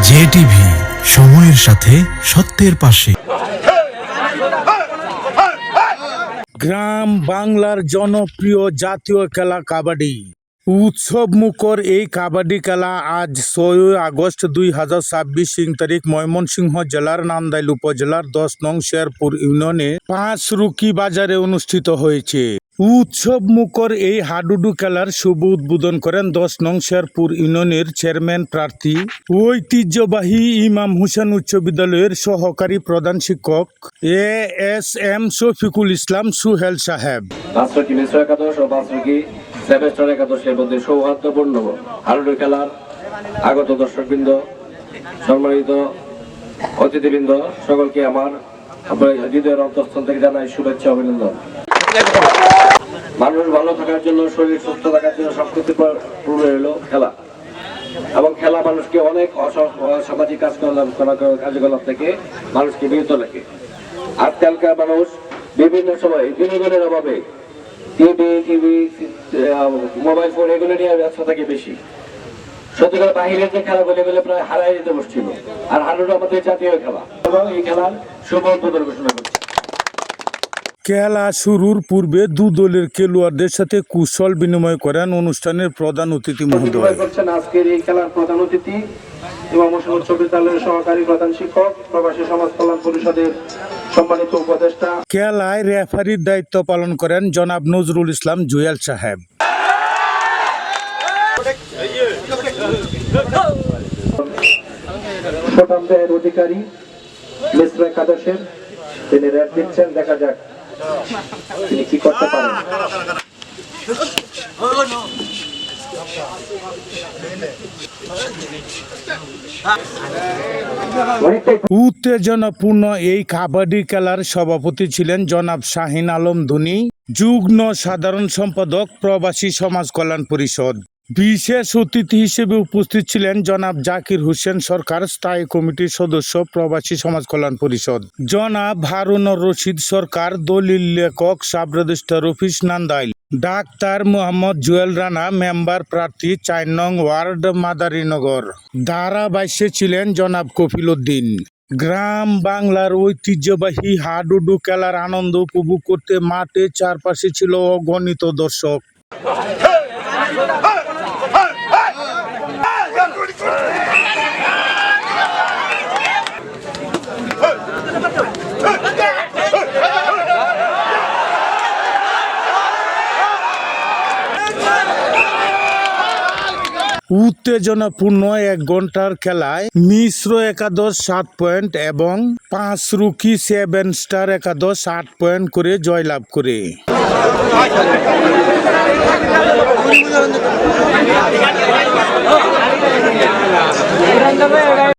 JTV, সময়ের সাথে সত্যের পাশে। গ্রাম বাংলার জনপ্রিয় জাতীয় খেলা কাবাডি। উৎসব মুখর এই কাবাডি খেলা আজ 6 আগস্ট 2026 তারিখ ময়মনসিংহ জেলার নান্দাইল উপজেলার 10 নং শেরপুর ইউনিয়নে 5 রুকি বাজারে অনুষ্ঠিত হয়েছে। উৎসব মুখর এই হাডুডু খেলার শুভ উদ্বোধন করেন 10 নং শেরপুর ইউনিয়নের চেয়ারম্যান প্রার্থী ঐতিহ্যবাহী ইমাম হুসেন উচ্চ বিদ্যালয়ের সহকারী প্রধান শিক্ষক ASM শফিকুল ইসলাম সুহেল সাহেব। সেমেস্টার একাদশের মধ্যে সৌহার্দ্যপূর্ণ হাডুডু খেলার আগত দর্শকবৃন্দ, সম্মানিত অতিথিবৃন্দ, সকলকে আমার হৃদয়ের অন্তঃস্থল থেকে জানাই শুভেচ্ছা, অভিনন্দন। মানুষ ভালো থাকার জন্য, শরীর সুস্থ থাকার জন্য সবকিছু পূর্বে হলো খেলা, এবং খেলা মানুষকে অনেক সামাজিক কার্যকলাপ থেকে মানুষকে বিরত রাখে। আজকালকার মানুষ বিভিন্ন সময় বিনোদনের অভাবে টিভি, মোবাইল ফোন এগুলো নিয়ে ব্যস্ত থাকে বেশি। সত্যিকার বাহিরের যে খেলাগুলো এগুলো প্রায় হারাই যেতে বসছিল। আর হাডুডু আমাদের জাতীয় খেলা, এবং এই খেলার শুভ উদ্বোধন ঘোষণা করছে। খেলা শুরুর পূর্বে দু দলের খেলোয়াড়দের সাথে কুশল বিনিময় করেন অনুষ্ঠানের প্রধান অতিথি মহোদয়। আজকের এই খেলার প্রধান অতিথি ইমাম হোসেন উচ্চ বিদ্যালয়ের সহকারী প্রধান শিক্ষক, প্রবাসী সমাজ কল্যাণ পরিষদের সম্মানিত উপদেষ্টা। খেলায় রেফারির দায়িত্ব পালন করেন জনাব নজরুল ইসলাম জুয়েল সাহেব। অধিকারী মিশ্র একাদশের তিনি রেড দিচ্ছেন, দেখা যাক তিনি কি করতে পারেন। উত্তেজনাপূর্ণ এই কাবাডি খেলার সভাপতি ছিলেন জনাব শাহিন আলম ধনী, যুগ্ম সাধারণ সম্পাদক, প্রবাসী সমাজ কল্যাণ পরিষদ। বিশেষ অতিথি হিসেবে উপস্থিত ছিলেন জনাব জাকির হোসেন সরকার, স্থায়ী কমিটির সদস্য, প্রবাসী সমাজ কল্যাণ পরিষদ। জনাব হারুনুর রশিদ সরকার, দলিল লেখক, sub registrar office Nandail. Doctor Mohammad Jewel Rana, member প্রার্থী 4 নং ওয়ার্ড মাদারীনগর। ধারাভাষ্যে ছিলেন জনাব কফিল উদ্দিন। গ্রাম বাংলার ঐতিহ্যবাহী হাডুডু খেলার আনন্দ উপভোগ করতে মাঠে চারপাশে ছিল অগণিত দর্শক। উত্তেজনাপূর্ণ 1 ঘন্টার খেলায় মিশ্র একাদশ 7 পয়েন্ট এবং 5 রুকি 7 স্টার একাদশ 8 পয়েন্ট করে জয়লাভ করে।